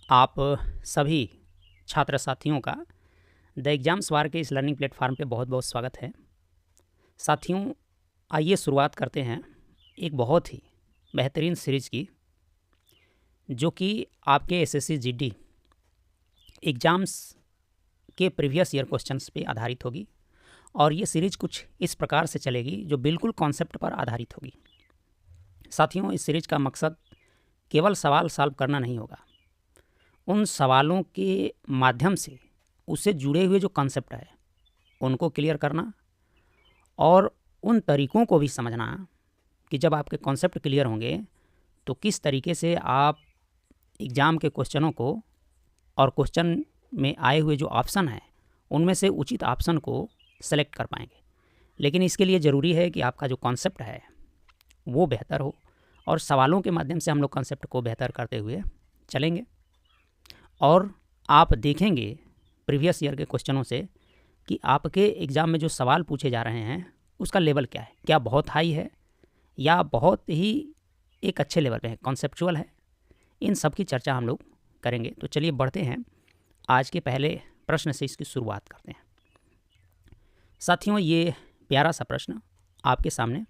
आप सभी छात्र साथियों का द एग्ज़ाम्स वार के इस लर्निंग प्लेटफॉर्म पे बहुत बहुत स्वागत है। साथियों, आइए शुरुआत करते हैं एक बहुत ही बेहतरीन सीरीज़ की, जो कि आपके एसएससी जीडी एग्ज़ाम्स के प्रीवियस ईयर क्वेश्चंस पे आधारित होगी। और ये सीरीज़ कुछ इस प्रकार से चलेगी जो बिल्कुल कॉन्सेप्ट पर आधारित होगी। साथियों, इस सीरीज़ का मकसद केवल सवाल सॉल्व करना नहीं होगा, उन सवालों के माध्यम से उससे जुड़े हुए जो कॉन्सेप्ट है उनको क्लियर करना और उन तरीक़ों को भी समझना कि जब आपके कॉन्सेप्ट क्लियर होंगे तो किस तरीके से आप एग्ज़ाम के क्वेश्चनों को और क्वेश्चन में आए हुए जो ऑप्शन हैं उनमें से उचित ऑप्शन को सेलेक्ट कर पाएंगे। लेकिन इसके लिए ज़रूरी है कि आपका जो कॉन्सेप्ट है वो बेहतर हो, और सवालों के माध्यम से हम लोग कॉन्सेप्ट को बेहतर करते हुए चलेंगे। और आप देखेंगे प्रीवियस ईयर के क्वेश्चनों से कि आपके एग्ज़ाम में जो सवाल पूछे जा रहे हैं उसका लेवल क्या है, क्या बहुत हाई है या बहुत ही एक अच्छे लेवल पे है, कॉन्सेप्चुअल है। इन सब की चर्चा हम लोग करेंगे। तो चलिए बढ़ते हैं, आज के पहले प्रश्न से इसकी शुरुआत करते हैं। साथियों, ये प्यारा सा प्रश्न आपके सामने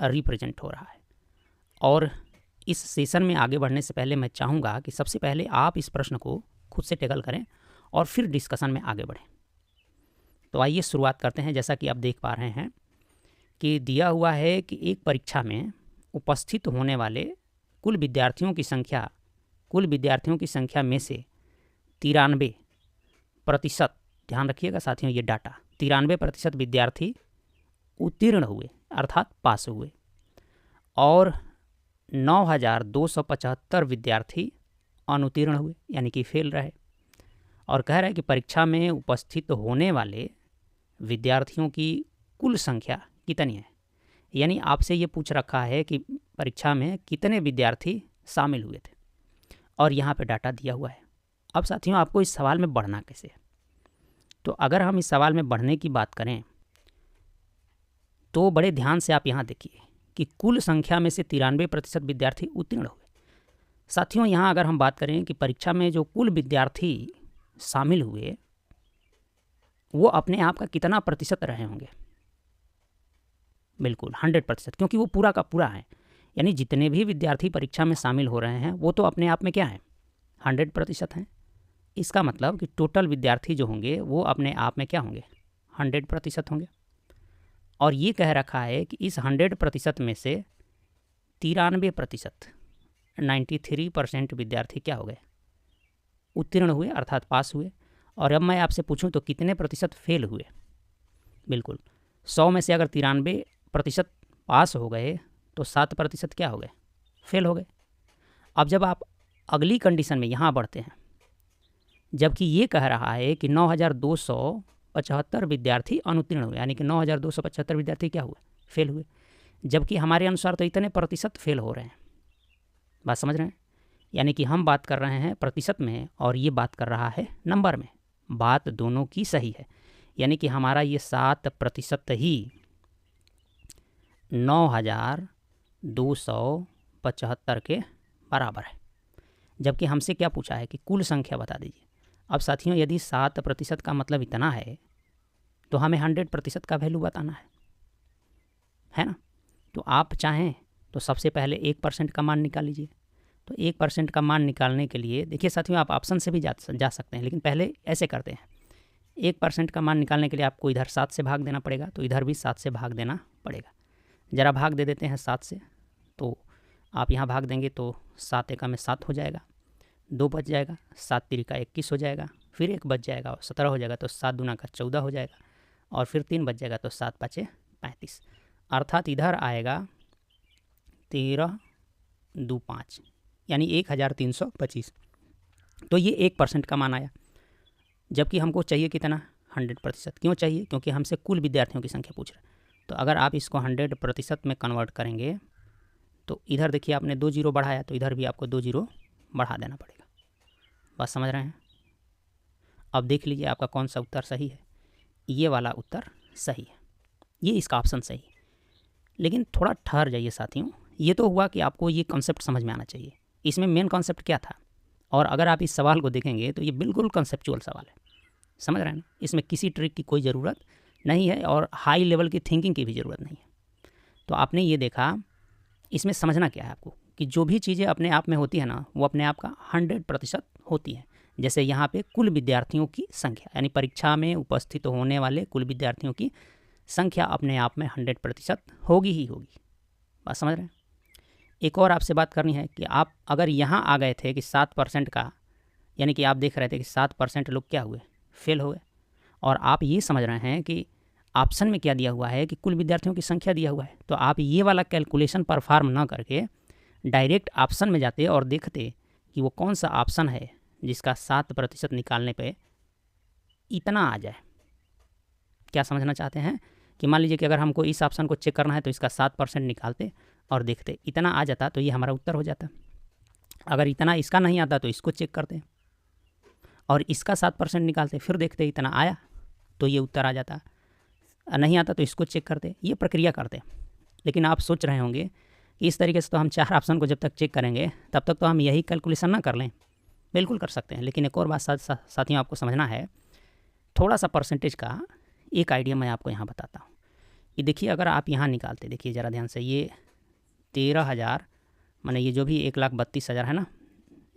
रिप्रेजेंट हो रहा है, और इस सेशन में आगे बढ़ने से पहले मैं चाहूँगा कि सबसे पहले आप इस प्रश्न को खुद से टैकल करें और फिर डिस्कशन में आगे बढ़ें। तो आइए शुरुआत करते हैं। जैसा कि आप देख पा रहे हैं कि दिया हुआ है कि एक परीक्षा में उपस्थित होने वाले कुल विद्यार्थियों की संख्या में से 93%, ध्यान रखिएगा साथियों ये डाटा, 93% विद्यार्थी उत्तीर्ण हुए अर्थात पास हुए, और 9,275 विद्यार्थी अनुत्तीर्ण हुए यानी कि फेल रहे। और कह रहा है कि परीक्षा में उपस्थित होने वाले विद्यार्थियों की कुल संख्या कितनी है, यानी आपसे ये पूछ रखा है कि परीक्षा में कितने विद्यार्थी शामिल हुए थे, और यहाँ पे डाटा दिया हुआ है। अब साथियों, आपको इस सवाल में बढ़ना कैसे है, तो अगर हम इस सवाल में बढ़ने की बात करें तो बड़े ध्यान से आप यहाँ देखिए कि कुल संख्या में से 93% विद्यार्थी उत्तीर्ण हुए। साथियों, यहाँ अगर हम बात करें कि परीक्षा में जो कुल विद्यार्थी शामिल हुए वो अपने आप का कितना प्रतिशत रहे होंगे, बिल्कुल 100%, क्योंकि वो पूरा का पूरा है। यानी जितने भी विद्यार्थी परीक्षा में शामिल हो रहे हैं वो तो अपने आप में क्या है, 100% हैं। इसका मतलब कि टोटल विद्यार्थी जो होंगे वो अपने आप में क्या होंगे, 100% होंगे। और ये कह रखा है कि इस 100% में से 93%, 93% विद्यार्थी क्या हो गए, उत्तीर्ण हुए अर्थात पास हुए। और अब मैं आपसे पूछूं तो कितने प्रतिशत फेल हुए, बिल्कुल 100 में से अगर 93% पास हो गए तो 7% क्या हो गए, फेल हो गए। अब जब आप अगली कंडीशन में यहाँ बढ़ते हैं, जबकि ये कह रहा है कि 9,275 विद्यार्थी अनुत्तीर्ण हुए, यानी कि 9,275 विद्यार्थी क्या हुए, फेल हुए, जबकि हमारे अनुसार तो इतने प्रतिशत फेल हो रहे हैं। बात समझ रहे हैं, यानी कि हम बात कर रहे हैं प्रतिशत में और ये बात कर रहा है नंबर में। बात दोनों की सही है, यानी कि हमारा ये 7% ही 9,275 के बराबर है। जबकि हमसे क्या पूछा है कि कुल संख्या बता दीजिए। अब साथियों, यदि 7% का मतलब इतना है तो हमें 100% का वैल्यू बताना है ना। तो आप चाहें तो सबसे पहले 1% का मान निकाल लीजिए। तो 1% का मान निकालने के लिए देखिए साथियों, आप ऑप्शन से भी जा सकते हैं, लेकिन पहले ऐसे करते हैं। 1% का मान निकालने के लिए आपको इधर 7 से भाग देना पड़ेगा, तो इधर भी 7 से भाग देना पड़ेगा। ज़रा भाग दे देते हैं 7 से, तो आप यहाँ भाग देंगे तो 7 एकम में 7 हो जाएगा, 2 बच जाएगा, 7 तिरिका 21 हो जाएगा, फिर 1 बच जाएगा और 17 हो जाएगा, तो 7 दूना का 14 हो जाएगा, और फिर 3 बच जाएगा तो 7 पाँचे 35, अर्थात इधर आएगा 13 2 5, यानी 1325। तो ये 1% का मान आया, जबकि हमको चाहिए कितना, 100%। क्यों चाहिए, क्योंकि हमसे कुल विद्यार्थियों की संख्या पूछ रहा है। तो अगर आप इसको 100% में कन्वर्ट करेंगे तो इधर देखिए आपने 2 जीरो बढ़ाया, तो इधर भी आपको 2 जीरो बढ़ा देना पड़ेगा। बात समझ रहे हैं। अब देख लीजिए आपका कौन सा उत्तर सही है। ये वाला उत्तर सही है, ये इसका ऑप्शन सही है। लेकिन थोड़ा ठहर जाइए साथियों, ये तो हुआ कि आपको ये कॉन्सेप्ट समझ में आना चाहिए। इसमें मेन कॉन्सेप्ट क्या था, और अगर आप इस सवाल को देखेंगे तो ये बिल्कुल कंसेप्चुअल सवाल है, समझ रहे हैं ना। इसमें किसी ट्रिक की कोई ज़रूरत नहीं है और हाई लेवल की थिंकिंग की भी ज़रूरत नहीं है। तो आपने ये देखा, इसमें समझना क्या है आपको कि जो भी चीज़ें अपने आप में होती है ना, वो अपने आप का 100% होती है। जैसे यहाँ पे कुल विद्यार्थियों की संख्या, यानी परीक्षा में उपस्थित होने वाले कुल विद्यार्थियों की संख्या अपने आप में 100% होगी ही होगी। बात समझ रहे हैं। एक और आपसे बात करनी है कि आप अगर यहाँ आ गए थे कि 7% का, यानी कि आप देख रहे थे कि 7% लोग क्या हुए, फेल हो गए, और आप ये समझ रहे हैं कि ऑप्शन में क्या दिया हुआ है कि कुल विद्यार्थियों की संख्या दिया हुआ है, तो आप ये वाला कैलकुलेशन परफॉर्म ना करके डायरेक्ट ऑप्शन में जाते और देखते कि वो कौन सा ऑप्शन है जिसका 7% निकालने पे इतना आ जाए। क्या समझना चाहते हैं कि मान लीजिए कि अगर हमको इस ऑप्शन को चेक करना है तो इसका 7% निकालते और देखते, इतना आ जाता तो ये हमारा उत्तर हो जाता। अगर इतना इसका नहीं आता तो इसको चेक करते और इसका 7% निकालते, फिर देखते इतना आया तो ये उत्तर आ जाता, नहीं आता तो इसको चेक करते, ये प्रक्रिया करते। लेकिन आप सोच रहे होंगे कि इस तरीके से तो हम 4 ऑप्शन को जब तक चेक करेंगे तब तक तो हम यही कैलकुलेशन ना कर लें। बिल्कुल कर सकते हैं, लेकिन एक और बात साथियों आपको समझना है, थोड़ा सा परसेंटेज का एक आइडिया मैं आपको यहाँ बताता हूँ कि देखिए अगर आप यहाँ निकालते, देखिए ज़रा ध्यान से, ये 13,000 माने ये जो भी 1,32,000 है ना,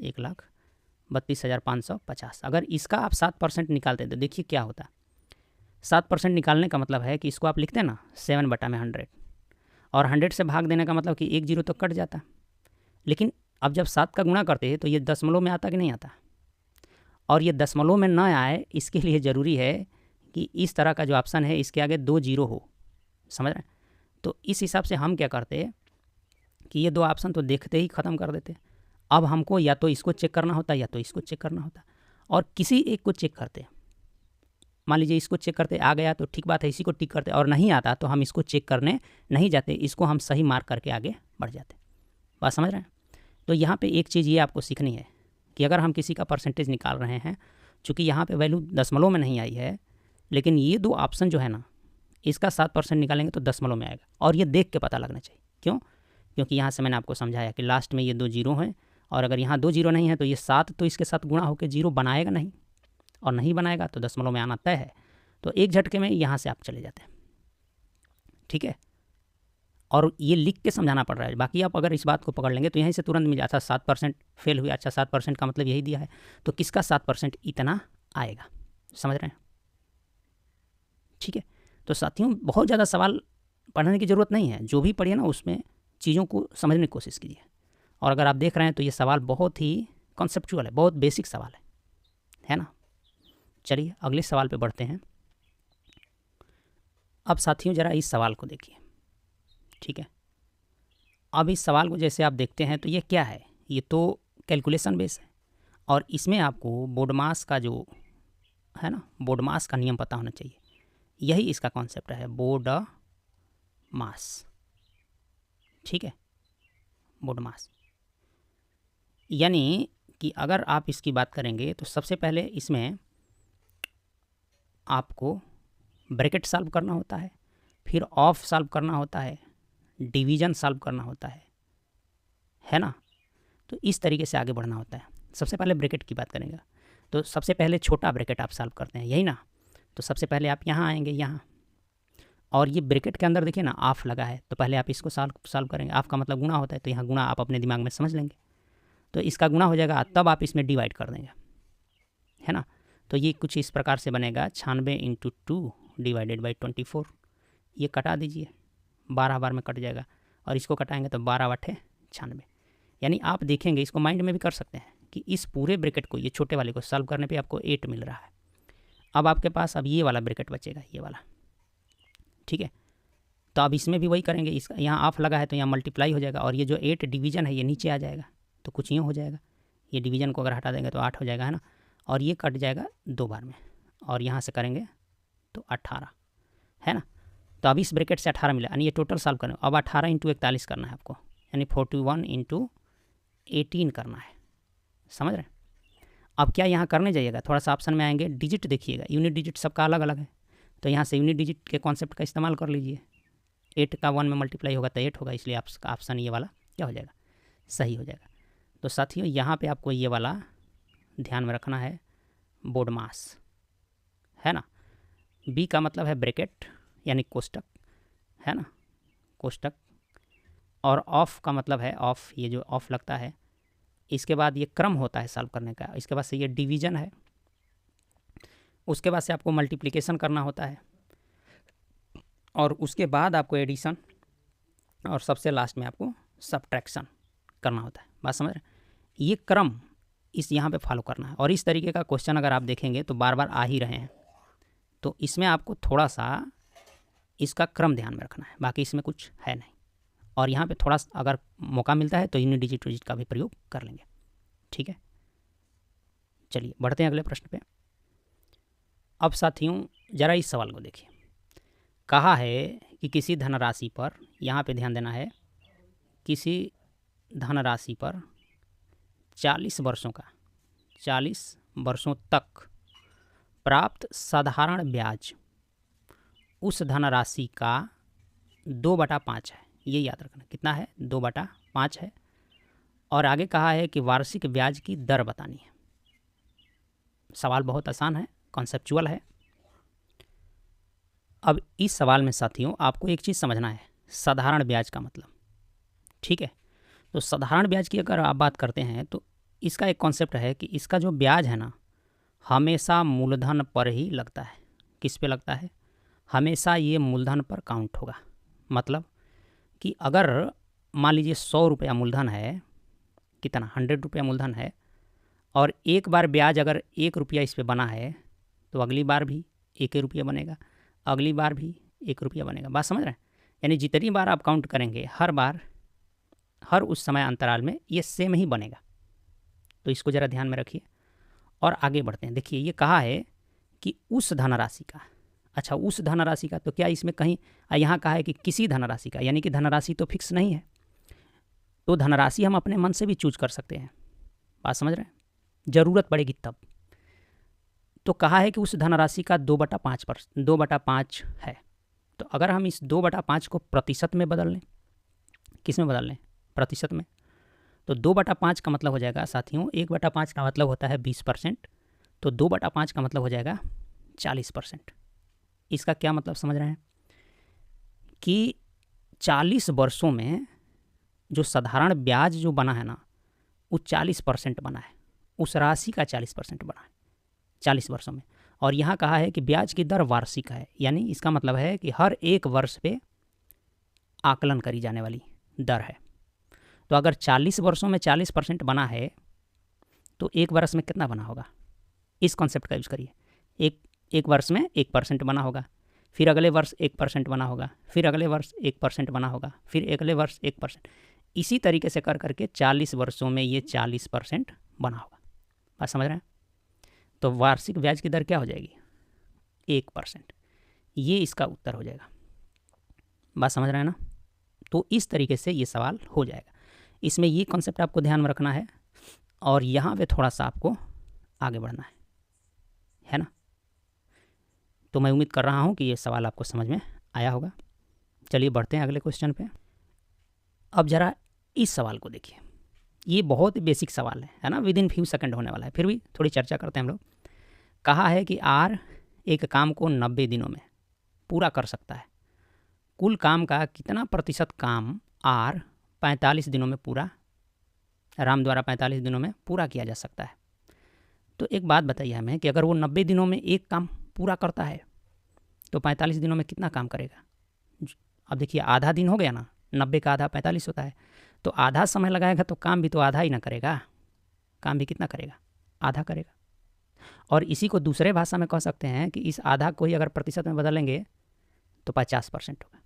1,32,550, अगर इसका आप 7% निकालते तो देखिए क्या होता। 7% निकालने का मतलब है कि इसको आप लिखते हैं ना 7/100, और 100 से भाग देने का मतलब कि 1 जीरो तो कट जाता। लेकिन अब जब 7 का गुणा करते हैं तो ये दशमलव में आता कि नहीं आता, और ये दशमलव में ना आए इसके लिए ज़रूरी है कि इस तरह का जो ऑप्शन है इसके आगे 2 जीरो हो, समझ रहे हैं। तो इस हिसाब से हम क्या करते हैं कि ये 2 ऑप्शन तो देखते ही ख़त्म कर देते। अब हमको या तो इसको चेक करना होता या तो इसको चेक करना होता, और किसी एक को चेक करते। मान लीजिए इसको चेक करते, आ गया तो ठीक बात है, इसी को टिक करते, और नहीं आता तो हम इसको चेक करने नहीं जाते, इसको हम सही मार्क करके आगे बढ़ जाते। बात समझ रहे हैं। तो यहाँ पे एक चीज़ ये आपको सीखनी है कि अगर हम किसी का परसेंटेज निकाल रहे हैं, चूँकि यहाँ पे वैल्यू दशमलव में नहीं आई है, लेकिन ये 2 ऑप्शन जो है ना, इसका 7% निकालेंगे तो दशमलव में आएगा, और ये देख के पता लगना चाहिए। क्यों? क्योंकि यहाँ से मैंने आपको समझाया कि लास्ट में ये 2 जीरो हैं, और अगर यहाँ 2 जीरो नहीं है तो ये 7 तो इसके साथ गुणा होकर जीरो बनाएगा नहीं, और नहीं बनाएगा तो दशमलव में आना तय है। तो एक झटके में यहाँ से आप चले जाते हैं, ठीक है। और ये लिख के समझाना पड़ रहा है, बाकी आप अगर इस बात को पकड़ लेंगे तो यहीं से तुरंत मिल जाता। 7% फेल हुआ, अच्छा 7% का मतलब यही दिया है, तो किसका 7% इतना आएगा, समझ रहे हैं, ठीक है। तो साथियों बहुत ज़्यादा सवाल पढ़ने की ज़रूरत नहीं है, जो भी पढ़िए ना उसमें चीज़ों को समझने की कोशिश कीजिए। और अगर आप देख रहे हैं तो ये सवाल बहुत ही कॉन्सेप्चुअल है, बहुत बेसिक सवाल है ना। चलिए अगले सवाल पे बढ़ते हैं। अब साथियों ज़रा इस सवाल को देखिए, ठीक है। अब इस सवाल को जैसे आप देखते हैं तो ये क्या है, ये तो कैलकुलेशन बेस है, और इसमें आपको बोडमास का जो है ना, बोडमास का नियम पता होना चाहिए। यही इसका कॉन्सेप्ट है, बोडमास, ठीक है। बोडमास यानी कि अगर आप इसकी बात करेंगे तो सबसे पहले इसमें आपको ब्रैकेट सॉल्व करना होता है, फिर ऑफ सॉल्व करना होता है, डिवीज़न सॉल्व करना होता है ना। तो इस तरीके से आगे बढ़ना होता है। सबसे पहले ब्रैकेट की बात करेंगे तो सबसे पहले छोटा ब्रैकेट आप सॉल्व करते हैं, यही ना। तो सबसे पहले आप यहाँ आएंगे, यहाँ, और ये ब्रैकेट के अंदर देखिए ना ऑफ लगा है, तो पहले आप इसको सॉल्व करेंगे। ऑफ का मतलब गुणा होता है, तो यहाँ गुणा आप अपने दिमाग में समझ लेंगे, तो इसका गुणा हो जाएगा, तब आप इसमें डिवाइड कर देंगे, है ना। तो ये कुछ इस प्रकार से बनेगा 96 × 2 डिवाइडेड बाई 24। ये कटा दीजिए, 12 बार में कट जाएगा, और इसको कटाएंगे तो 12 8 96। यानी आप देखेंगे, इसको माइंड में भी कर सकते हैं कि इस पूरे ब्रैकेट को, ये छोटे वाले को सॉल्व करने पे आपको 8 मिल रहा है। अब आपके पास अब ये वाला ब्रैकेट बचेगा, ये वाला, ठीक है। तो अब इसमें भी वही करेंगे, इसका यहाँ ऑफ लगा है तो यहाँ मल्टीप्लाई हो जाएगा, और ये जो 8 डिवीज़न है ये नीचे आ जाएगा, तो कुछ यूँ हो जाएगा। ये डिवीज़न को अगर हटा देंगे तो 8 हो जाएगा, है ना, और ये कट जाएगा 2 बार में, और यहाँ से करेंगे तो 18, है ना। तो अब इस ब्रैकेट से 18 मिला, यानी ये टोटल सॉल्व करें। अब 18 × 41 करना है आपको, यानी 41 × 18 करना है, समझ रहे हैं। अब क्या यहाँ करने जाइएगा, थोड़ा सा ऑप्शन में आएंगे, डिजिट देखिएगा, यूनिट डिजिट सबका अलग अलग है, तो यहाँ से यूनिट डिजिट के कॉन्सेप्ट का इस्तेमाल कर लीजिए। 8 का 1 में मल्टीप्लाई होगा तो 8 होगा, इसलिए आपका ऑप्शन ये वाला क्या हो जाएगा, सही हो जाएगा। तो साथियों यहाँ पे आपको ये वाला ध्यान में रखना है बोडमास, है ना। बी का मतलब है ब्रैकेट यानी कोष्टक, है ना, कोष्टक। और ऑफ का मतलब है ऑफ, ये जो ऑफ लगता है इसके बाद ये क्रम होता है सॉल्व करने का, इसके बाद से ये डिवीजन है, उसके बाद से आपको मल्टीप्लिकेशन करना होता है, और उसके बाद आपको एडिशन, और सबसे लास्ट में आपको सब्ट्रैक्शन करना होता है। बात समझ रहे हैं? ये क्रम इस यहाँ पे फॉलो करना है, और इस तरीके का क्वेश्चन अगर आप देखेंगे तो बार बार आ ही रहे हैं, तो इसमें आपको थोड़ा सा इसका क्रम ध्यान में रखना है, बाकी इसमें कुछ है नहीं। और यहाँ पे थोड़ा अगर मौका मिलता है तो यूनिट डिजिट का भी प्रयोग कर लेंगे, ठीक है। चलिए बढ़ते हैं अगले प्रश्न पे। अब साथियों ज़रा इस सवाल को देखिए, कहा है कि किसी धनराशि पर, यहाँ पे ध्यान देना है, किसी धनराशि पर 40 वर्षों तक प्राप्त साधारण ब्याज उस धनराशि का 2/5 है। ये याद रखना, कितना है? 2/5 है। और आगे कहा है कि वार्षिक ब्याज की दर बतानी है। सवाल बहुत आसान है, कॉन्सेप्चुअल है। अब इस सवाल में साथियों आपको एक चीज़ समझना है, साधारण ब्याज का मतलब, ठीक है। तो साधारण ब्याज की अगर आप बात करते हैं तो इसका एक कॉन्सेप्ट है कि इसका जो ब्याज है ना, हमेशा मूलधन पर ही लगता है। किस पे लगता है? हमेशा ये मूलधन पर काउंट होगा। मतलब कि अगर मान लीजिए 100 रुपया मूलधन है, कितना 100 रुपया मूलधन है, और एक बार ब्याज अगर 1 रुपया इस पर बना है तो अगली बार भी 1 रुपया बनेगा, अगली बार भी 1 रुपया बनेगा। बात समझ रहे हैं? यानी जितनी बार आप काउंट करेंगे हर बार, हर उस समय अंतराल में ये सेम ही बनेगा। तो इसको ज़रा ध्यान में रखिए और आगे बढ़ते हैं। देखिए ये कहा है कि उस धनराशि का, अच्छा उस धनराशि का, तो क्या इसमें कहीं यहाँ कहा है कि किसी धनराशि का, यानी कि धनराशि तो फिक्स नहीं है, तो धनराशि हम अपने मन से भी चूज कर सकते हैं। बात समझ रहे हैं? ज़रूरत पड़ेगी तब। तो कहा है कि उस धनराशि का 2/5 है। तो अगर हम इस 2/5 को प्रतिशत में बदल लें, किस में बदल लें? प्रतिशत में। तो 2/5 का मतलब हो जाएगा साथियों, 1/5 का मतलब होता है 20%, तो 2/5 का मतलब हो जाएगा 40%। इसका क्या मतलब समझ रहे हैं? कि 40 वर्षों में जो साधारण ब्याज जो बना है ना, वो 40% बना है, उस राशि का 40% बना है 40 वर्षों में। और यहाँ कहा है कि ब्याज की दर वार्षिक है, यानी इसका मतलब है कि हर एक वर्ष पे आकलन करी जाने वाली दर है। तो अगर 40 वर्षों में 40% बना है तो एक वर्ष में कितना बना होगा? इस कॉन्सेप्ट का यूज़ करिए। एक वर्ष में 1% बना होगा, फिर अगले वर्ष 1% बना होगा, फिर अगले वर्ष 1% बना होगा, फिर अगले वर्ष 1%। इसी तरीके से कर करके 40 वर्षों में ये 40% बना होगा। बात समझ रहे हैं? तो वार्षिक ब्याज की दर क्या हो जाएगी? 1%। ये इसका उत्तर हो जाएगा। बात समझ रहे हैं ना? तो इस तरीके से ये सवाल हो जाएगा। इसमें ये कॉन्सेप्ट आपको ध्यान में रखना है और यहाँ पे थोड़ा सा आपको आगे बढ़ना है ना। तो मैं उम्मीद कर रहा हूँ कि ये सवाल आपको समझ में आया होगा। चलिए बढ़ते हैं अगले क्वेश्चन पे। अब ज़रा इस सवाल को देखिए, ये बहुत ही बेसिक सवाल है ना, विद इन फ्यू सेकंड होने वाला है, फिर भी थोड़ी चर्चा करते हैं हम लोग। कहा है कि आर एक काम को 90 दिनों में पूरा कर सकता है। कुल काम का कितना प्रतिशत काम आर 45 दिनों में पूरा, राम द्वारा 45 दिनों में पूरा किया जा सकता है। तो एक बात बताइए हमें कि अगर वो 90 दिनों में एक काम पूरा करता है तो 45 दिनों में कितना काम करेगा? अब देखिए आधा दिन हो गया ना, 90 का आधा 45 होता है, तो आधा समय लगाएगा तो काम भी तो आधा ही ना करेगा। काम भी कितना करेगा? आधा करेगा। और इसी को दूसरे भाषा में कह सकते हैं कि इस आधा को ही अगर प्रतिशत में बदलेंगे तो 50% होगा।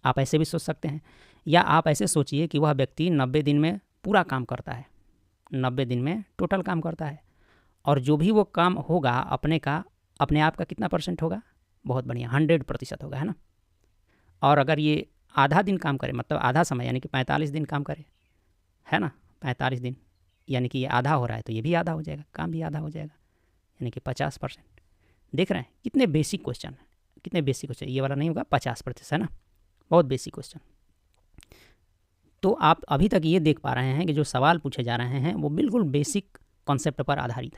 आप ऐसे भी सोच सकते हैं, या आप ऐसे सोचिए कि वह व्यक्ति 90 दिन में पूरा काम करता है, 90 दिन में टोटल काम करता है, और जो भी वो काम होगा अपने आप का कितना परसेंट होगा? बहुत बढ़िया, 100% होगा, है ना। और अगर ये आधा दिन काम करे, मतलब आधा समय, यानी कि 45 दिन काम करे, है ना, 45 दिन यानी कि ये आधा हो रहा है तो ये भी आधा हो जाएगा, काम भी आधा हो जाएगा, यानी कि 50%। देख रहे हैं कितने बेसिक क्वेश्चन है, कितने बेसिक क्वेश्चन। ये वाला नहीं होगा 50%, है ना, बहुत बेसिक क्वेश्चन। तो आप अभी तक ये देख पा रहे हैं कि जो सवाल पूछे जा रहे हैं वो बिल्कुल बेसिक कॉन्सेप्ट पर आधारित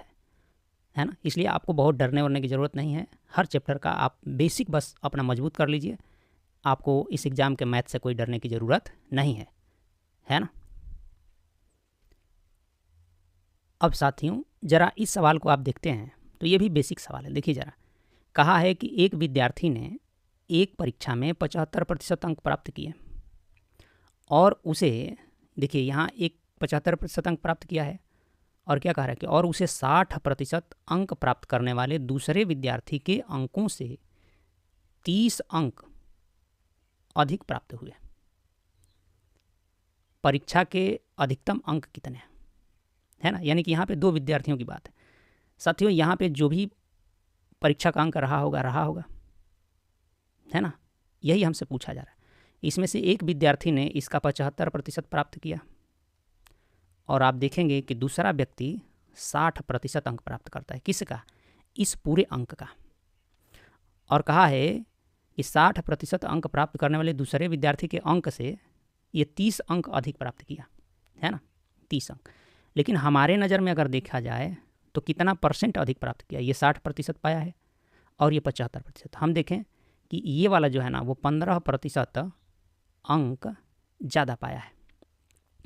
है ना। इसलिए आपको बहुत डरने वरने की ज़रूरत नहीं है। हर चैप्टर का आप बेसिक बस अपना मजबूत कर लीजिए, आपको इस एग्ज़ाम के मैथ से कोई डरने की ज़रूरत नहीं है ना। अब साथियों ज़रा इस सवाल को आप देखते हैं तो ये भी बेसिक सवाल है। देखिए ज़रा, कहा है कि एक विद्यार्थी ने एक परीक्षा में 75% अंक प्राप्त किए और उसे, देखिए यहाँ एक 75% अंक प्राप्त किया है और क्या कह रहा है कि और उसे 60% अंक प्राप्त करने वाले दूसरे विद्यार्थी के अंकों से 30 अंक अधिक प्राप्त हुए। परीक्षा के अधिकतम अंक कितने हैं, है ना। यानी कि यहाँ पे दो विद्यार्थियों की बात है। साथियों यहाँ पे जो भी परीक्षा का अंक रहा होगा, है ना, यही हमसे पूछा जा रहा है। इसमें से एक विद्यार्थी ने इसका 75% प्राप्त किया और आप देखेंगे कि दूसरा व्यक्ति 60% अंक प्राप्त करता है। किसका? इस पूरे अंक का। और कहा है कि 60% अंक प्राप्त करने वाले दूसरे विद्यार्थी के अंक से ये 30 अंक अधिक प्राप्त किया, है ना, 30 अंक। लेकिन हमारे नज़र में अगर देखा जाए तो कितना परसेंट अधिक प्राप्त किया? ये 60% पाया है और ये 75%। हम देखें कि ये वाला जो है ना वो 15% अंक ज़्यादा पाया है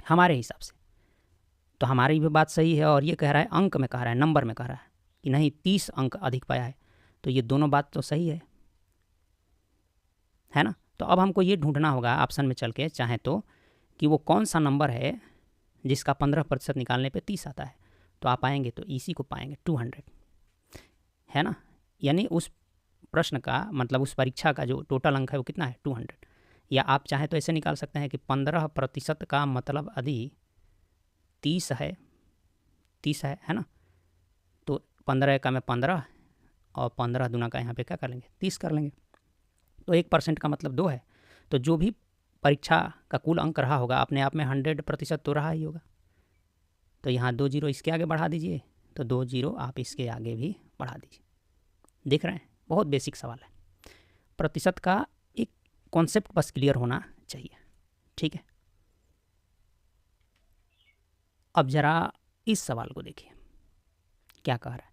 हमारे हिसाब से। तो हमारी भी बात सही है और ये कह रहा है अंक में कह रहा है, नंबर में कह रहा है कि नहीं 30 अंक अधिक पाया है। तो ये दोनों बात तो सही है ना। तो अब हमको ये ढूंढना होगा ऑप्शन में चल के चाहे तो कि वो कौन सा नंबर है जिसका 15% निकालने पे 30 आता है। तो आप आएंगे तो इसी को पाएंगे 200, है ना। यानी उस प्रश्न का मतलब उस परीक्षा का जो टोटल अंक है वो कितना है? 200। या आप चाहें तो ऐसे निकाल सकते हैं कि 15% का मतलब अधिक 30 है ना। तो 15 का में 15 और 15 दूना का यहाँ पे क्या कर लेंगे? 30 कर लेंगे। तो 1% का मतलब 2 है। तो जो भी परीक्षा का कुल अंक रहा होगा अपने आप में 100% तो रहा ही होगा। तो यहाँ 2 जीरो इसके आगे बढ़ा दीजिए, तो 2 जीरो आप इसके आगे भी बढ़ा दीजिए। देख रहे हैं, बहुत बेसिक सवाल है। प्रतिशत का एक कॉन्सेप्ट बस क्लियर होना चाहिए, ठीक है। अब ज़रा इस सवाल को देखिए क्या कह रहा है।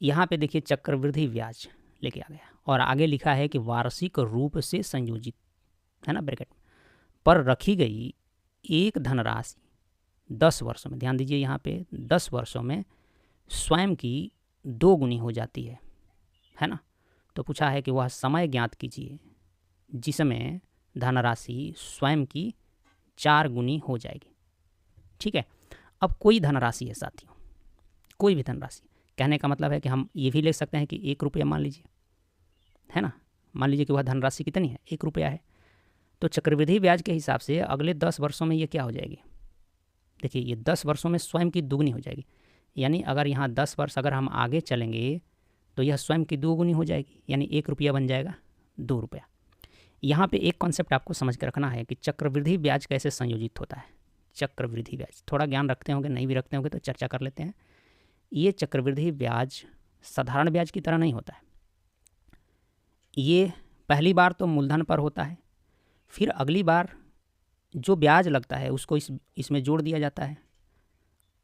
यहाँ पे देखिए चक्रवृद्धि ब्याज लेके आ गया और आगे लिखा है कि वार्षिक रूप से संयोजित, है ना, ब्रैकेट पर रखी गई एक धनराशि 10 वर्षों में, ध्यान दीजिए यहाँ पे 10 वर्षों में स्वयं की 2 गुनी हो जाती है ना। तो पूछा है कि वह समय ज्ञात कीजिए जिसमें धनराशि स्वयं की 4 गुनी हो जाएगी, ठीक है। अब कोई धनराशि है साथियों, कोई भी धनराशि, कहने का मतलब है कि हम ये भी ले सकते हैं कि 1 रुपया मान लीजिए, है ना। मान लीजिए कि वह धनराशि कितनी है? 1 रुपया है। तो चक्रवृद्धि ब्याज के हिसाब से अगले 10 वर्षों में ये क्या हो जाएगी? देखिए ये 10 वर्षों में स्वयं की दुगनी हो जाएगी। यानी अगर यहाँ 10 वर्ष अगर हम आगे चलेंगे तो यह स्वयं की 2 गुनी हो जाएगी, यानी 1 रुपया बन जाएगा 2 रुपया। यहाँ पे एक कॉन्सेप्ट आपको समझ के रखना है कि चक्रवृद्धि ब्याज कैसे संयोजित होता है। चक्रवृद्धि ब्याज थोड़ा ज्ञान रखते होंगे, नहीं भी रखते होंगे तो चर्चा कर लेते हैं। ये चक्रवृद्धि ब्याज साधारण ब्याज की तरह नहीं होता है। ये पहली बार तो मूलधन पर होता है, फिर अगली बार जो ब्याज लगता है उसको इसमें जोड़ दिया जाता है।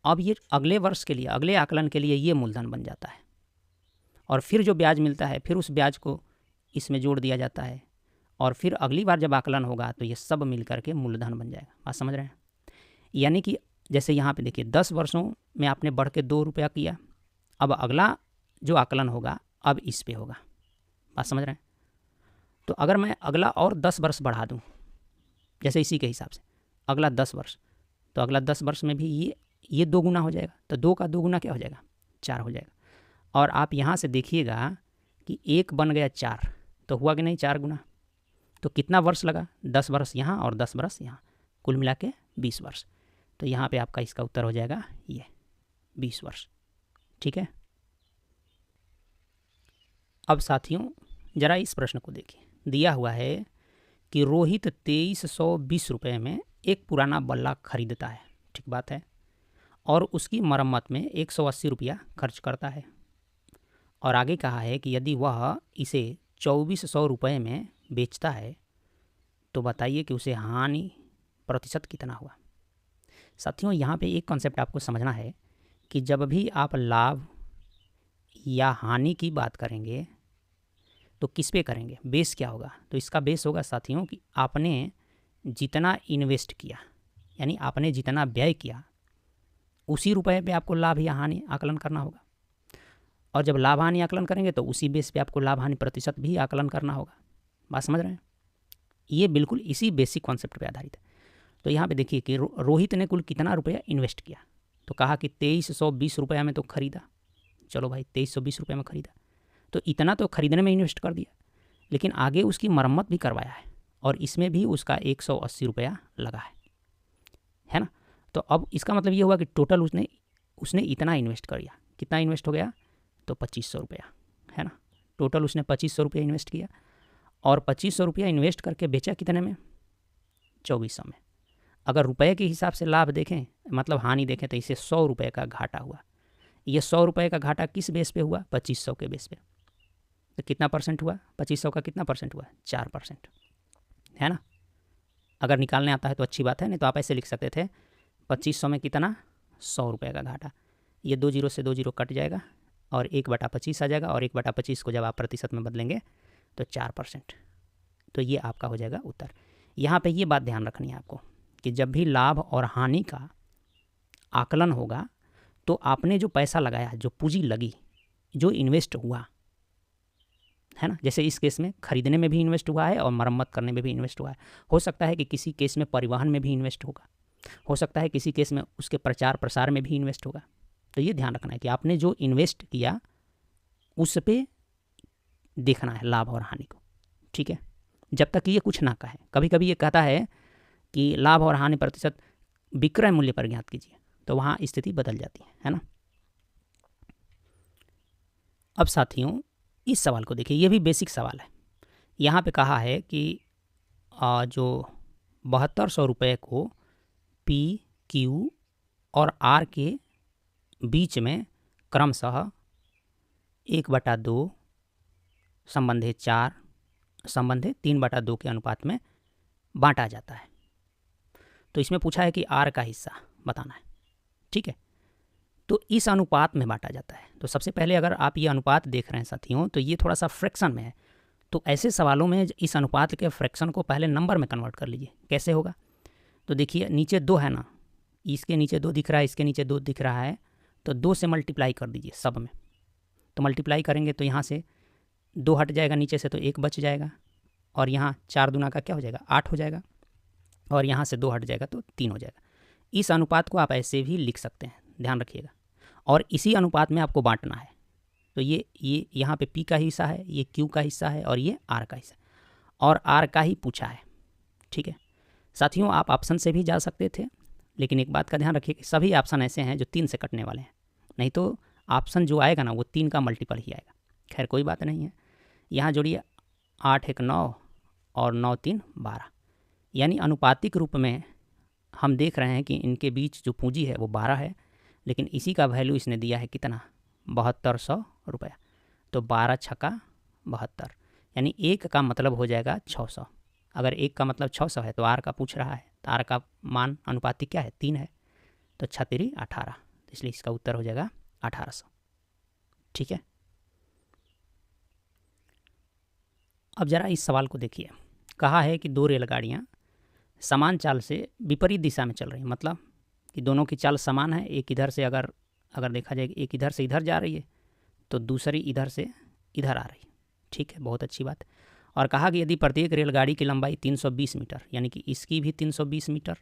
अब ये अगले वर्ष के लिए, अगले आकलन के लिए ये मूलधन बन जाता है और फिर जो ब्याज मिलता है फिर उस ब्याज को इसमें जोड़ दिया जाता है और फिर अगली बार जब आकलन होगा तो ये सब मिल करके मूलधन बन जाएगा। बात समझ रहे हैं? यानी कि जैसे यहाँ पे देखिए 10 वर्षों में आपने बढ़ के 2 रुपया किया, अब अगला जो आकलन होगा अब इस पे होगा। बात समझ रहे हैं? तो अगर मैं अगला और 10 वर्ष बढ़ा दूँ, जैसे इसी के हिसाब से अगला 10 वर्ष, तो अगला 10 वर्ष में भी ये 2 गुना हो जाएगा। तो 2 का 2 गुना क्या हो जाएगा? 4 हो जाएगा। और आप यहाँ से देखिएगा कि 1 बन गया 4, तो हुआ कि नहीं 4 गुना। तो कितना वर्ष लगा? 10 वर्ष यहाँ और 10 वर्ष यहाँ, कुल मिला के 20 वर्ष। तो यहाँ पे आपका इसका उत्तर हो जाएगा ये 20 वर्ष, ठीक है। अब साथियों ज़रा इस प्रश्न को देखिए, दिया हुआ है कि रोहित 2320 रुपये में एक पुराना बल्ला खरीदता है, ठीक बात है, और उसकी मरम्मत में 180 रुपया खर्च करता है। और आगे कहा है कि यदि वह इसे 2400 रुपये में बेचता है तो बताइए कि उसे हानि प्रतिशत कितना हुआ। साथियों यहाँ पे एक कॉन्सेप्ट आपको समझना है कि जब भी आप लाभ या हानि की बात करेंगे तो किस पे करेंगे, बेस क्या होगा? तो इसका बेस होगा साथियों कि आपने जितना इन्वेस्ट किया, यानी आपने जितना व्यय किया, उसी रुपए पे आपको लाभ या हानि आकलन करना होगा। और जब लाभ हानि आकलन करेंगे तो उसी बेस पे आपको लाभ हानि प्रतिशत भी आकलन करना होगा। बात समझ रहे हैं? ये बिल्कुल इसी बेसिक कॉन्सेप्ट पे आधारित है। तो यहाँ पे देखिए कि रोहित ने कुल कितना रुपया इन्वेस्ट किया, तो कहा कि 2320 रुपया में तो खरीदा। चलो भाई 2320 रुपये में खरीदा, तो इतना तो खरीदने में इन्वेस्ट कर दिया, लेकिन आगे उसकी मरम्मत भी करवाया है और इसमें भी उसका 180 रुपया लगा है ना। तो अब इसका मतलब ये हुआ कि टोटल उसने इतना इन्वेस्ट कर दिया। कितना इन्वेस्ट हो गया? तो 2500 रुपया, है ना। टोटल उसने 2500 रुपया इन्वेस्ट किया और 2500 रुपया इन्वेस्ट करके बेचा कितने में? 2400 में। अगर रुपए के हिसाब से लाभ देखें, मतलब हानि देखें, तो इसे 100 रुपये का घाटा हुआ। ये 100 रुपये का घाटा किस बेस पे हुआ? 2500 के बेस पे। तो कितना परसेंट हुआ? 2500 का कितना परसेंट हुआ? 4%, है ना। अगर निकालने आता है तो अच्छी बात है, नहीं तो आप ऐसे लिख सकते थे 2500 में कितना? 100 रुपये का घाटा। ये 2 जीरो से 2 जीरो कट जाएगा और 1/25 आ जाएगा, और 1/25 को जब आप प्रतिशत में बदलेंगे तो 4%। तो ये आपका हो जाएगा उत्तर। यहाँ पे ये बात ध्यान रखनी है आपको कि जब भी लाभ और हानि का आकलन होगा तो आपने जो पैसा लगाया, जो पूंजी लगी, जो इन्वेस्ट हुआ, है ना, जैसे इस केस में खरीदने में भी इन्वेस्ट हुआ है और मरम्मत करने में भी इन्वेस्ट हुआ है। हो सकता है कि किसी केस में परिवहन में भी इन्वेस्ट होगा, हो सकता है किसी केस में उसके प्रचार प्रसार में भी इन्वेस्ट होगा। तो ये ध्यान रखना है कि आपने जो इन्वेस्ट किया उस पर देखना है लाभ और हानि को, ठीक है। जब तक ये कुछ ना कहे, कभी कभी ये कहता है कि लाभ और हानि प्रतिशत विक्रय मूल्य पर ज्ञात कीजिए, तो वहाँ स्थिति बदल जाती है ना। अब साथियों इस सवाल को देखिए, ये भी बेसिक सवाल है। यहाँ पे कहा है कि जो 7200 रुपये को पी, क्यू और आर के बीच में क्रमशः 1/2 संबंधित 4 संबंधित 3/2 के अनुपात में बांटा जाता है। तो इसमें पूछा है कि आर का हिस्सा बताना है, ठीक है। तो इस अनुपात में बांटा जाता है। तो सबसे पहले अगर आप ये अनुपात देख रहे हैं साथियों, तो ये थोड़ा सा फ्रैक्शन में है। तो ऐसे सवालों में इस अनुपात के फ्रैक्शन को पहले नंबर में कन्वर्ट कर लीजिए। कैसे होगा? तो देखिए नीचे 2 है ना, इसके नीचे 2 दिख रहा है, इसके नीचे 2 दिख रहा है, तो 2 से मल्टीप्लाई कर दीजिए सब में। तो मल्टीप्लाई करेंगे तो यहाँ से 2 हट जाएगा नीचे से, तो 1 बच जाएगा, और यहाँ 4 दूना का क्या हो जाएगा? 8 हो जाएगा, और यहाँ से 2 हट जाएगा तो 3 हो जाएगा। इस अनुपात को आप ऐसे भी लिख सकते हैं, ध्यान रखिएगा। और इसी अनुपात में आपको बांटना है। तो ये यहाँ पे P का हिस्सा है, ये Q का हिस्सा है, और ये R का हिस्सा, और R का ही पूछा है, ठीक है। साथियों आप ऑप्शन से भी जा सकते थे, लेकिन एक बात का ध्यान रखिए कि सभी ऑप्शन ऐसे हैं जो 3 से कटने वाले हैं, नहीं तो ऑप्शन जो आएगा ना वो 3 का मल्टीपल ही आएगा। खैर कोई बात नहीं है। यहाँ जोड़िए 8 1 9 और 9 3 12, यानी अनुपातिक रूप में हम देख रहे हैं कि इनके बीच जो पूंजी है वो 12 है, लेकिन इसी का वैल्यू इसने दिया है कितना? 7200 रुपया। तो 12 छक्का 72, यानी 1 का मतलब हो जाएगा 600। अगर 1 का मतलब 600 है तो आर का पूछ रहा है, तो आर का मान अनुपातिक क्या है? 3 है, तो 6 3 18, इसलिए इसका उत्तर हो जाएगा 1800, ठीक है। अब ज़रा इस सवाल को देखिए। कहा है कि 2 रेलगाड़ियाँ समान चाल से विपरीत दिशा में चल रही हैं, मतलब कि दोनों की चाल समान है। एक इधर से अगर देखा जाए, एक इधर से इधर जा रही है तो दूसरी इधर से इधर आ रही है, ठीक है, बहुत अच्छी बात। और कहा कि यदि प्रत्येक रेलगाड़ी की लंबाई 320 मीटर, यानी कि इसकी भी 320 मीटर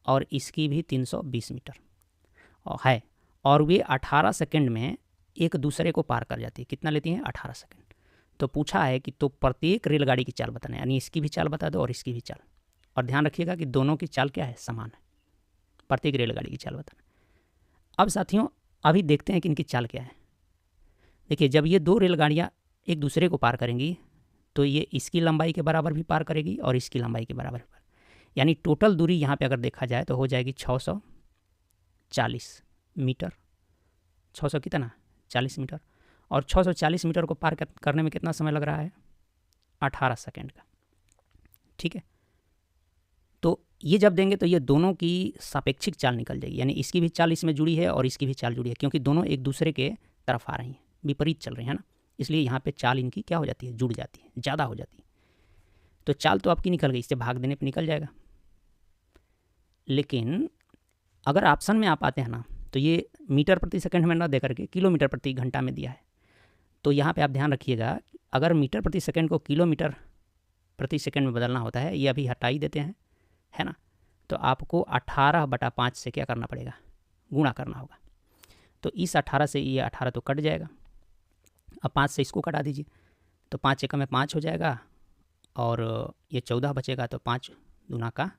और इसकी भी 320 मीटर है, और वे 18 सेकंड में एक दूसरे को पार कर जाती है। कितना लेती हैं? 18 सेकंड। तो पूछा है कि तो प्रत्येक रेलगाड़ी की चाल बताना है, यानी इसकी भी चाल बता दो और इसकी भी चाल। और ध्यान रखिएगा कि दोनों की चाल क्या है? समान है। प्रत्येक रेलगाड़ी की चाल बताना। अब साथियों अभी देखते हैं कि इनकी चाल क्या है। देखिए जब ये 2 रेलगाड़ियाँ एक दूसरे को पार करेंगी तो ये इसकी लंबाई के बराबर भी पार करेगी और इसकी लंबाई के बराबर भी पार, यानी टोटल दूरी यहाँ पे अगर देखा जाए तो हो जाएगी 640 मीटर। 600 कितना? 40 मीटर। और 640 मीटर को पार करने में कितना समय लग रहा है? 18 सेकेंड का, ठीक है। तो ये जब देंगे तो ये दोनों की सापेक्षिक चाल निकल जाएगी, यानी इसकी भी चाल इसमें जुड़ी है और इसकी भी चाल जुड़ी है, क्योंकि दोनों एक दूसरे के तरफ आ रही हैं, विपरीत चल रही हैं ना, इसलिए यहाँ पे चाल इनकी क्या हो जाती है, जुड़ जाती है, ज़्यादा हो जाती है। तो चाल तो आपकी निकल गई, इससे भाग देने पर निकल जाएगा। लेकिन अगर ऑप्शन में आप आते हैं ना, तो ये मीटर प्रति सेकंड में ना दे करके किलोमीटर प्रति घंटा में दिया है। तो यहाँ पे आप ध्यान रखिएगा, अगर मीटर प्रति सेकंड को किलोमीटर प्रति सेकंड में बदलना होता है, ये अभी हटा ही देते हैं, है ना, तो आपको 18/5 से क्या करना पड़ेगा, गुणा करना होगा। तो इस 18 से ये 18 तो कट जाएगा, अब 5 से इसको कटा दीजिए, तो 5 एकम में 5 हो जाएगा, और ये 14 बचेगा, तो 5 दूना का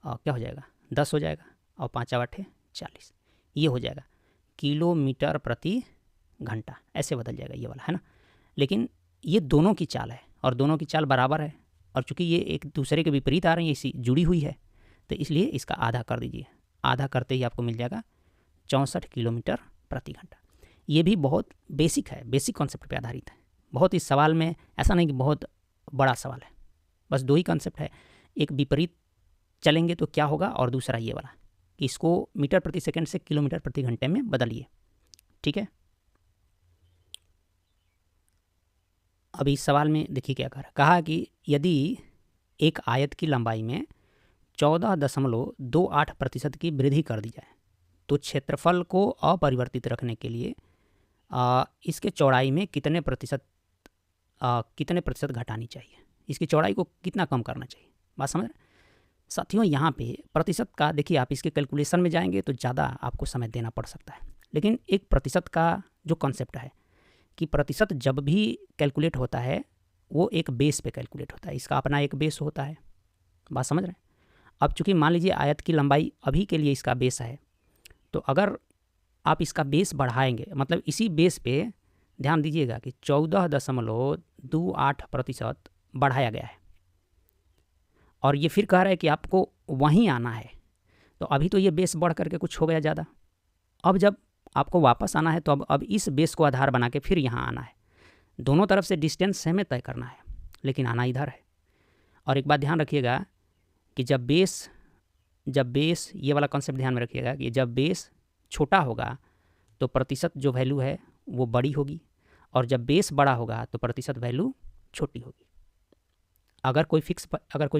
क्या हो जाएगा, 10 हो जाएगा, और 5 8 40, ये हो जाएगा किलोमीटर प्रति घंटा, ऐसे बदल जाएगा ये वाला, है ना। लेकिन ये दोनों की चाल है और दोनों की चाल बराबर है, और चूंकि ये एक दूसरे के विपरीत आ रही है, इसी जुड़ी हुई है, तो इसलिए इसका आधा कर दीजिए। आधा करते ही आपको मिल जाएगा 64 किलोमीटर प्रति घंटा। ये भी बहुत बेसिक है, बेसिक कॉन्सेप्ट पे आधारित है। बहुत इस सवाल में ऐसा नहीं कि बहुत बड़ा सवाल है, बस 2 ही कॉन्सेप्ट है, एक विपरीत चलेंगे तो क्या होगा, और दूसरा ये वाला कि इसको मीटर प्रति सेकंड से किलोमीटर प्रति घंटे में बदलिए, ठीक है। अभी इस सवाल में देखिए क्या कहा कि यदि एक आयत की लंबाई में 14.28% की वृद्धि कर दी जाए तो क्षेत्रफल को अपरिवर्तित रखने के लिए इसके चौड़ाई में कितने प्रतिशत घटानी चाहिए, इसकी चौड़ाई को कितना कम करना चाहिए। बात समझ रहे साथियों। यहाँ पे प्रतिशत का देखिए, आप इसके कैलकुलेशन में जाएंगे तो ज़्यादा आपको समय देना पड़ सकता है, लेकिन एक प्रतिशत का जो कॉन्सेप्ट है कि प्रतिशत जब भी कैलकुलेट होता है वो एक बेस पे कैलकुलेट होता है, इसका अपना एक बेस होता है। बात समझ रहे हैं। अब चूंकि मान लीजिए आयत की लंबाई अभी के लिए इसका बेस है, तो अगर आप इसका बेस बढ़ाएंगे, मतलब इसी बेस पे ध्यान दीजिएगा कि 14.28% बढ़ाया गया है, और ये फिर कह रहा है कि आपको वहीं आना है, तो अभी तो ये बेस बढ़ करके कुछ हो गया ज़्यादा। अब जब आपको वापस आना है तो अब इस बेस को आधार बना के फिर यहाँ आना है, दोनों तरफ से डिस्टेंस हमें तय करना है, लेकिन आना इधर है। और एक बात ध्यान रखिएगा कि जब बेस ये वाला कॉन्सेप्ट ध्यान में रखिएगा कि जब बेस छोटा होगा तो प्रतिशत जो वैल्यू है वो बड़ी होगी, और जब बेस बड़ा होगा तो प्रतिशत वैल्यू छोटी होगी। अगर कोई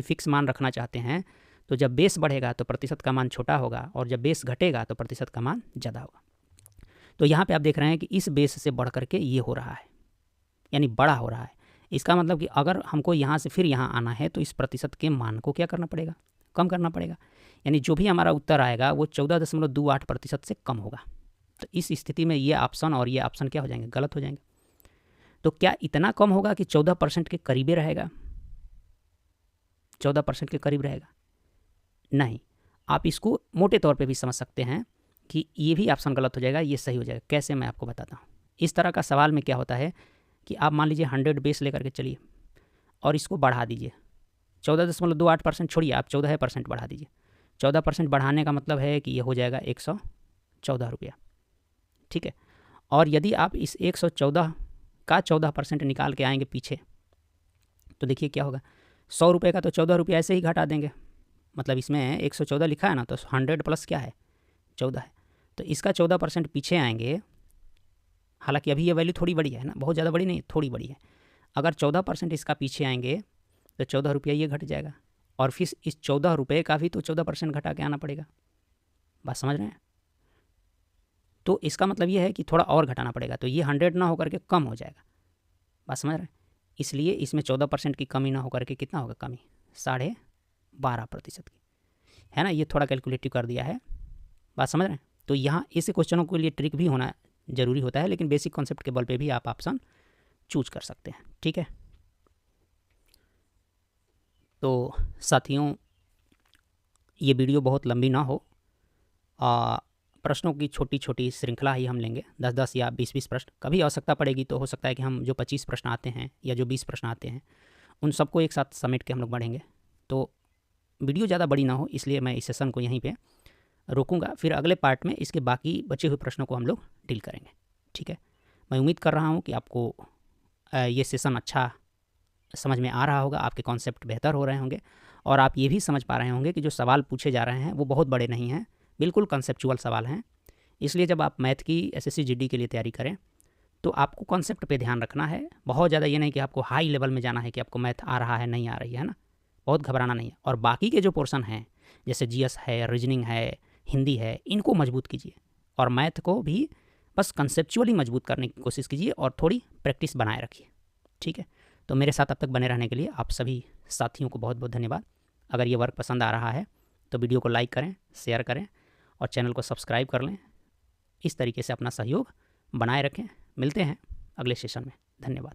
फिक्स मान रखना चाहते हैं तो जब बेस बढ़ेगा तो प्रतिशत का मान छोटा होगा, और जब बेस घटेगा तो प्रतिशत का मान ज़्यादा होगा। तो यहाँ पे आप देख रहे हैं कि इस बेस से बढ़ करके ये हो रहा है, यानी बड़ा हो रहा है। इसका मतलब कि अगर हमको यहाँ से फिर यहाँ आना है तो इस प्रतिशत के मान को क्या करना पड़ेगा, कम करना पड़ेगा, यानी जो भी हमारा उत्तर आएगा वो 14.28% से कम होगा। तो इस स्थिति में ये ऑप्शन और ये ऑप्शन क्या हो जाएंगे, गलत हो जाएंगे। तो क्या इतना कम होगा कि 14% के करीबे रहेगा, 14% के करीब रहेगा? नहीं, आप इसको मोटे तौर पे भी समझ सकते हैं कि ये भी ऑप्शन गलत हो जाएगा, ये सही हो जाएगा। कैसे, मैं आपको बताता हूँ। इस तरह का सवाल में क्या होता है कि आप मान लीजिए 100 बेस लेकर के चलिए और इसको बढ़ा दीजिए, 14.28% छोड़िए, आप 14% बढ़ा दीजिए। 14% बढ़ाने का मतलब है कि ये हो जाएगा 114 रुपया, ठीक है। और यदि आप इस 114 का 14% निकाल के आएंगे पीछे, तो देखिए क्या होगा, 100 रुपये का तो 14 रुपया ऐसे ही घटा देंगे, मतलब इसमें 114 लिखा है ना, तो 100 प्लस क्या है, 14 है, तो इसका 14% पीछे आएंगे। हालांकि अभी ये वैल्यू थोड़ी बड़ी है ना, बहुत ज़्यादा बड़ी नहीं, थोड़ी बड़ी है। अगर 14% इसका पीछे आएंगे तो 14 रुपया ये घट जाएगा, और फिर इस 14 रुपये का भी तो 14% घटा के आना पड़ेगा। बात समझ रहे हैं। तो इसका मतलब ये है कि थोड़ा और घटाना पड़ेगा, तो ये 100 ना होकर के कम हो जाएगा। बात समझ रहे हैं। इसलिए इसमें 14% की कमी ना होकर के कितना होगा, कमी 12.5% की, है ना। ये थोड़ा कैलकुलेटिव कर दिया है। बात समझ रहे हैं। तो यहाँ ऐसे क्वेश्चनों के लिए ट्रिक भी होना ज़रूरी होता है, लेकिन बेसिक कॉन्सेप्ट के बल पे भी आप ऑप्शन चूज कर सकते हैं, ठीक है। तो साथियों, ये वीडियो बहुत लंबी ना हो, प्रश्नों की छोटी छोटी श्रृंखला ही हम लेंगे, 10-10 या 20-20 प्रश्न। कभी आवश्यकता पड़ेगी तो हो सकता है कि हम जो 25 प्रश्न आते हैं या जो 20 प्रश्न आते हैं उन सबको एक साथ समेट के हम लोग बढ़ेंगे। तो वीडियो ज़्यादा बड़ी ना हो, इसलिए मैं इस सेशन को यहीं पे रोकूंगा। फिर अगले पार्ट में इसके बाकी बचे हुए प्रश्नों को हम लोग डील करेंगे, ठीक है। मैं उम्मीद कर रहा हूँ कि आपको ये सेशन अच्छा समझ में आ रहा होगा, आपके कॉन्सेप्ट बेहतर हो रहे होंगे, और आप ये भी समझ पा रहे होंगे कि जो सवाल पूछे जा रहे हैं वो बहुत बड़े नहीं हैं, बिल्कुल कंसेप्चुअल सवाल हैं। इसलिए जब आप मैथ की एसएससी जीडी के लिए तैयारी करें तो आपको कॉन्सेप्ट पे ध्यान रखना है। बहुत ज़्यादा ये नहीं कि आपको हाई लेवल में जाना है कि आपको मैथ आ रहा है नहीं आ रही है ना, बहुत घबराना नहीं है। और बाकी के जो पोर्शन हैं जैसे जीएस है, रीजनिंग है, हिंदी है, इनको मजबूत कीजिए और मैथ को भी बस कंसेप्चुअली मजबूत करने की कोशिश कीजिए और थोड़ी प्रैक्टिस बनाए रखिए। ठीक है, तो मेरे साथ अब तक बने रहने के लिए आप सभी साथियों को बहुत बहुत धन्यवाद। अगर ये वर्क पसंद आ रहा है तो वीडियो को लाइक करें, शेयर करें और चैनल को सब्सक्राइब कर लें। इस तरीके से अपना सहयोग बनाए रखें। मिलते हैं अगले सेशन में। धन्यवाद।